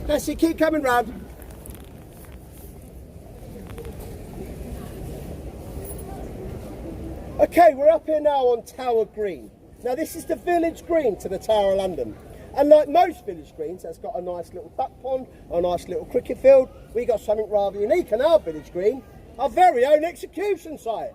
Nancy, keep coming round. Okay, we're up here now on Tower Green. Now this is the village green to the Tower of London. And like most village greens, that's got a nice little duck pond, a nice little cricket field. We got something rather unique in our village green, our very own execution site.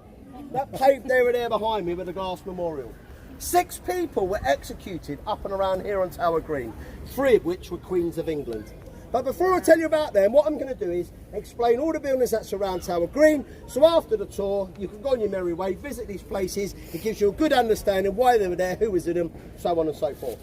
That paved area there behind me with a glass memorial. 6 people were executed up and around here on Tower Green, 3 of which were Queens of England. But before I tell you about them, what I'm going to do is explain all the buildings that surround Tower Green, so after the tour you can go on your merry way, visit these places. It gives you a good understanding why they were there, who was in them, so on and so forth.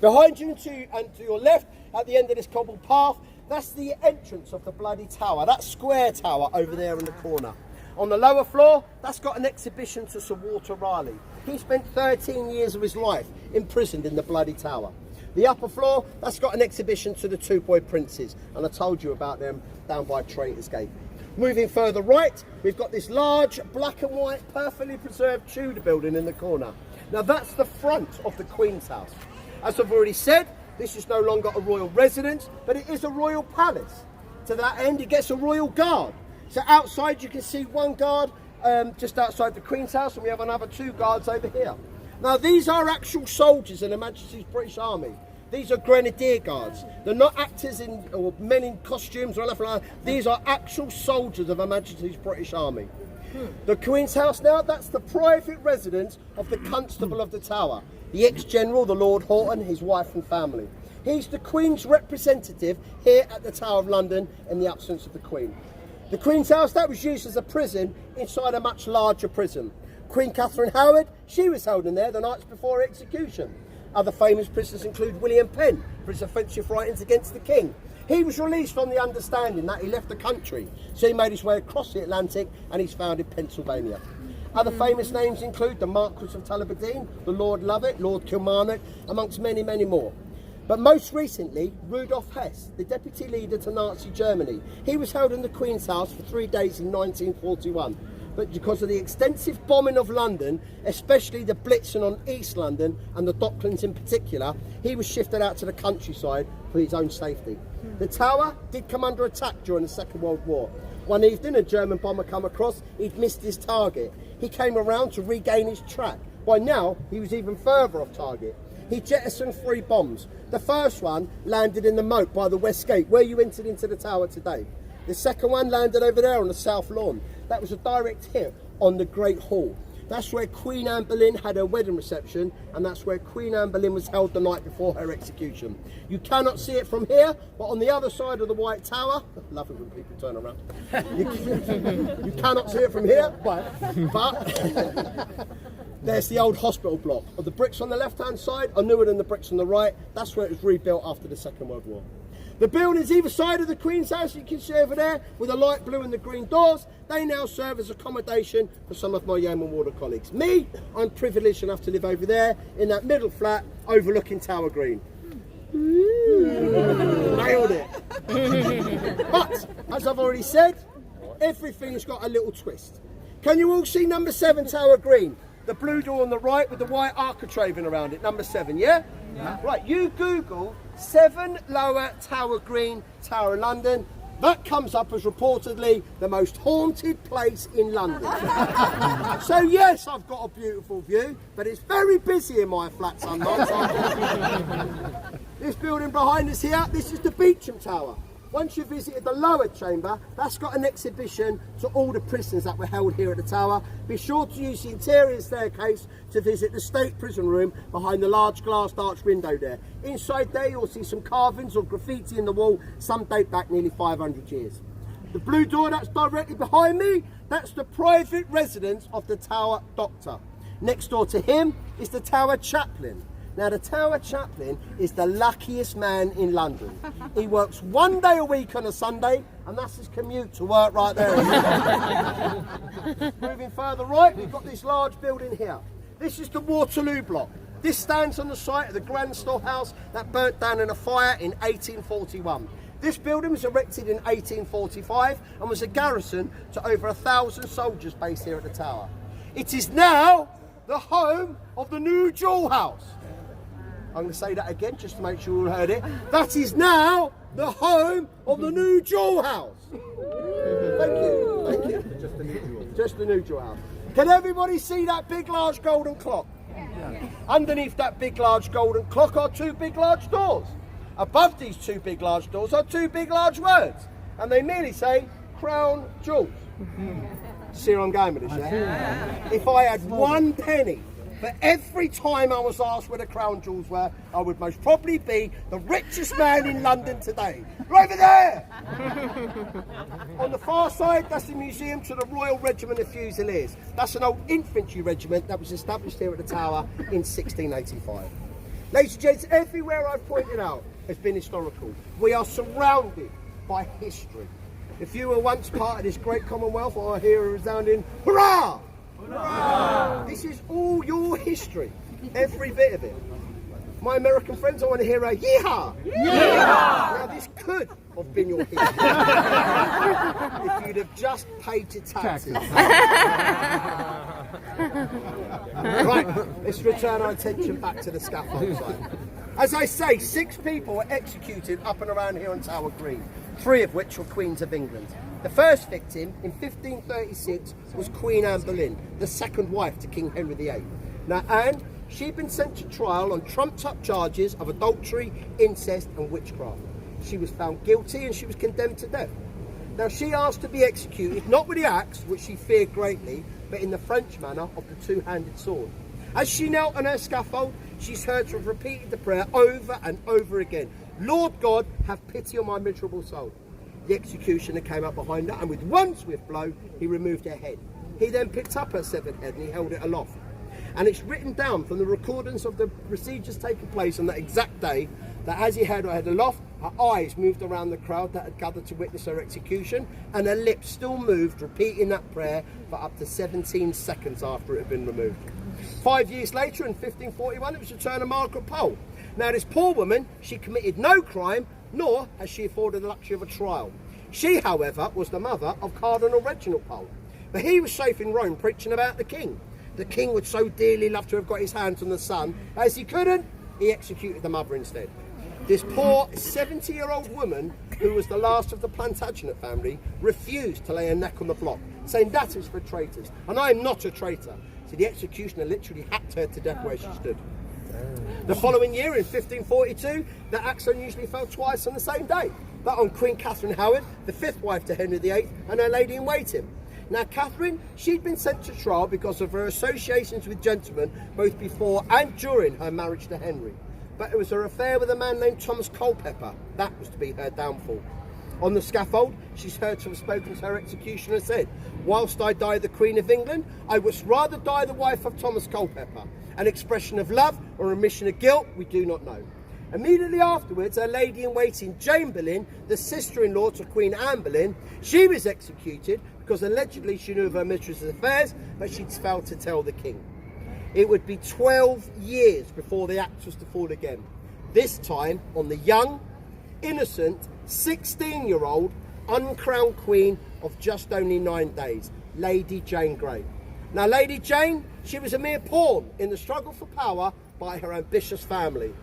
Behind you and to your left, at the end of this cobbled path, that's the entrance of the bloody tower, that square tower over there in the corner. On the lower floor, that's got an exhibition to Sir Walter Raleigh. He spent 13 years of his life imprisoned in the bloody tower. The upper floor, that's got an exhibition to the 2 boy princes, and I told you about them down by Traitor's Gate. Moving further right, we've got this large black and white perfectly preserved Tudor building in the corner. Now that's the front of the Queen's house. As I've already said, this is no longer a royal residence, but it is a royal palace. To that end, it gets a royal guard. So outside you can see 1 guard just outside the Queen's house, and we have another 2 guards over here. Now these are actual soldiers in Her Majesty's British Army. These are Grenadier Guards. They're not actors or men in costumes or anything like that. These are actual soldiers of Her Majesty's British Army. The Queen's house now, that's the private residence of the Constable of the Tower, the ex-general, the Lord Horton, his wife and family. He's the Queen's representative here at the Tower of London in the absence of the Queen. The Queen's house, that was used as a prison inside a much larger prison. Queen Catherine Howard, she was held in there the nights before her execution. Other famous prisoners include William Penn for his offensive writings against the King. He was released on the understanding that he left the country, so he made his way across the Atlantic and he's found in Pennsylvania. Other famous names include the Marquis of Tullibardine, the Lord Lovat, Lord Kilmarnock, amongst many, many more. But most recently, Rudolf Hess, the deputy leader to Nazi Germany, he was held in the Queen's house for 3 days in 1941. But because of the extensive bombing of London, especially the blitzing on East London and the Docklands in particular, he was shifted out to the countryside for his own safety. The tower did come under attack during the Second World War. One evening, a German bomber came across, he'd missed his target. He came around to regain his track. By now, he was even further off target. He jettisoned 3 bombs. The first one landed in the moat by the West Gate, where you entered into the tower today. The second one landed over there on the South Lawn. That was a direct hit on the Great Hall. That's where Queen Anne Boleyn had her wedding reception, and that's where Queen Anne Boleyn was held the night before her execution. You cannot see it from here, but on the other side of the White Tower, I love it when people turn around. You cannot see it from here, but there's the old hospital block. The bricks on the left-hand side are newer than the bricks on the right. That's where it was rebuilt after the Second World War. The buildings either side of the Queen's house, you can see over there, with the light blue and the green doors, they now serve as accommodation for some of my Yeoman Warder colleagues. Me, I'm privileged enough to live over there in that middle flat overlooking Tower Green. Nailed it. But, as I've already said, everything's got a little twist. Can you all see number 7 Tower Green? The blue door on the right with the white architrave around it, number 7, yeah? Yeah. Right, you Google 7 Lower Tower Green, Tower of London. That comes up as reportedly the most haunted place in London. So yes, I've got a beautiful view, but it's very busy in my flat sometimes. This building behind us here, this is the Beauchamp Tower. Once you've visited the lower chamber, that's got an exhibition to all the prisoners that were held here at the tower. Be sure to use the interior staircase to visit the state prison room behind the large glassed arch window there. Inside there you'll see some carvings or graffiti in the wall, some date back nearly 500 years. The blue door that's directly behind me, that's the private residence of the Tower Doctor. Next door to him is the Tower Chaplain. Now the Tower Chaplain is the luckiest man in London. He works 1 day a week on a Sunday, and that's his commute to work right there. Moving further right, we've got this large building here. This is the Waterloo block. This stands on the site of the Grand Storehouse that burnt down in a fire in 1841. This building was erected in 1845 and was a garrison to over 1,000 soldiers based here at the tower. It is now the home of the new Jewel House. I'm going to say that again just to make sure you all heard it. That is now the home of the new jewel house. Thank you, thank you. Just the new jewel. Just the new jewel house. Can everybody see that big large golden clock? Yeah. Underneath that big large golden clock are two big large doors. Above these two big large doors are two big large words. And they merely say, Crown Jewels. See where I'm going with this, yeah? If I had 1 penny for every time I was asked where the Crown Jewels were, I would most probably be the richest man in London today. Right over there! On the far side, that's the museum to the Royal Regiment of Fusiliers. That's an old infantry regiment that was established here at the Tower in 1685. Ladies and gents, everywhere I've pointed out has been historical. We are surrounded by history. If you were once part of this great Commonwealth, I hear a resounding hurrah! Hurrah! This is all your history, every bit of it. My American friends, I want to hear a yeehaw! Yeehaw! Now this could have been your history if you'd have just paid your taxes. Right, let's return our attention back to the scaffold side. As I say, 6 people were executed up and around here on Tower Green, 3 of which were Queens of England. The first victim in 1536 was Queen Anne Boleyn, the second wife to King Henry VIII. Now Anne, she'd been sent to trial on trumped-up charges of adultery, incest and witchcraft. She was found guilty and she was condemned to death. Now she asked to be executed, not with the axe, which she feared greatly, but in the French manner of the two-handed sword. As she knelt on her scaffold, she's heard to have repeated the prayer over and over again. Lord God, have pity on my miserable soul. The executioner came up behind her and with one swift blow, he removed her head. He then picked up her severed head and he held it aloft. And it's written down from the recordings of the procedures taking place on that exact day that as he held her head aloft, her eyes moved around the crowd that had gathered to witness her execution and her lips still moved, repeating that prayer for up to 17 seconds after it had been removed. 5 years later, in 1541, it was the turn of Margaret Pole. Now this poor woman, she committed no crime, nor has she afforded the luxury of a trial. She, however, was the mother of Cardinal Reginald Pole. But he was safe in Rome preaching about the king. The king would so dearly love to have got his hands on the son. As he couldn't, he executed the mother instead. This poor 70-year-old woman, who was the last of the Plantagenet family, refused to lay her neck on the block, saying that is for traitors, and I am not a traitor. So the executioner literally hacked her to death where she stood. The following year, in 1542, the axe unusually fell twice on the same day, but on Queen Catherine Howard, the 5th wife to Henry VIII, and her lady-in-waiting. Now Catherine, she'd been sent to trial because of her associations with gentlemen both before and during her marriage to Henry. But it was her affair with a man named Thomas Culpeper that was to be her downfall. On the scaffold, she's heard to have spoken to her executioner and said, whilst I die the Queen of England, I would rather die the wife of Thomas Culpeper. An expression of love or admission of guilt, we do not know. Immediately afterwards, her lady-in-waiting, Jane Boleyn, the sister-in-law to Queen Anne Boleyn, she was executed because allegedly she knew of her mistress's affairs, but she'd failed to tell the king. It would be 12 years before the axe was to fall again. This time on the young, innocent, 16-year-old, uncrowned queen of just only 9 days, Lady Jane Grey. Now Lady Jane, she was a mere pawn in the struggle for power by her ambitious family.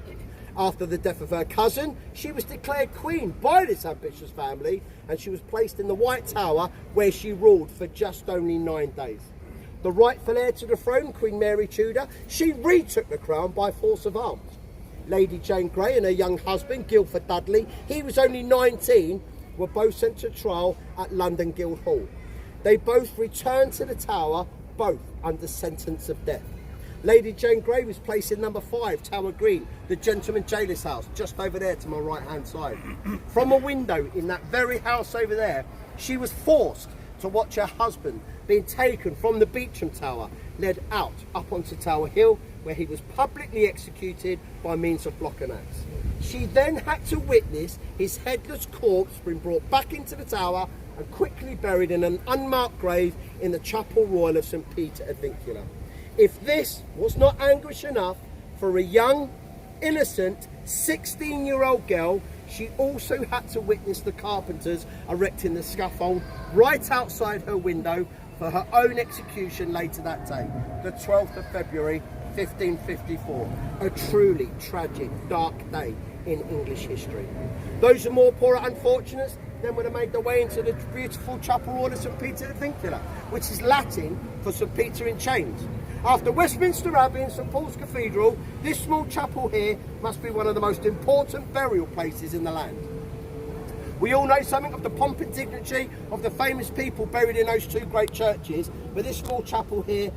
After the death of her cousin, she was declared queen by this ambitious family and she was placed in the White Tower where she ruled for just only 9 days. The rightful heir to the throne, Queen Mary Tudor, she retook the crown by force of arms. Lady Jane Grey and her young husband, Guildford Dudley, he was only 19, were both sent to trial at London Guildhall. They both returned to the Tower, both under sentence of death. Lady Jane Grey was placed in number 5, Tower Green, the gentleman jailer's house, just over there to my right-hand side. From a window in that very house over there, she was forced to watch her husband being taken from the Beauchamp Tower, led out up onto Tower Hill, where he was publicly executed by means of block and axe. She then had to witness his headless corpse being brought back into the Tower and quickly buried in an unmarked grave in the Chapel Royal of St Peter ad Vincula. If this was not anguish enough for a young, innocent, 16-year-old girl, she also had to witness the carpenters erecting the scaffold right outside her window for her own execution later that day, the 12th of February 1554. A truly tragic, dark day in English history. Those are more poorer unfortunates then would have made their way into the beautiful chapel order St Peter the Vincula, which is Latin for St Peter in Chains. After Westminster Abbey and St Paul's Cathedral, this small chapel here must be one of the most important burial places in the land. We all know something of the pomp and dignity of the famous people buried in those two great churches, but this small chapel here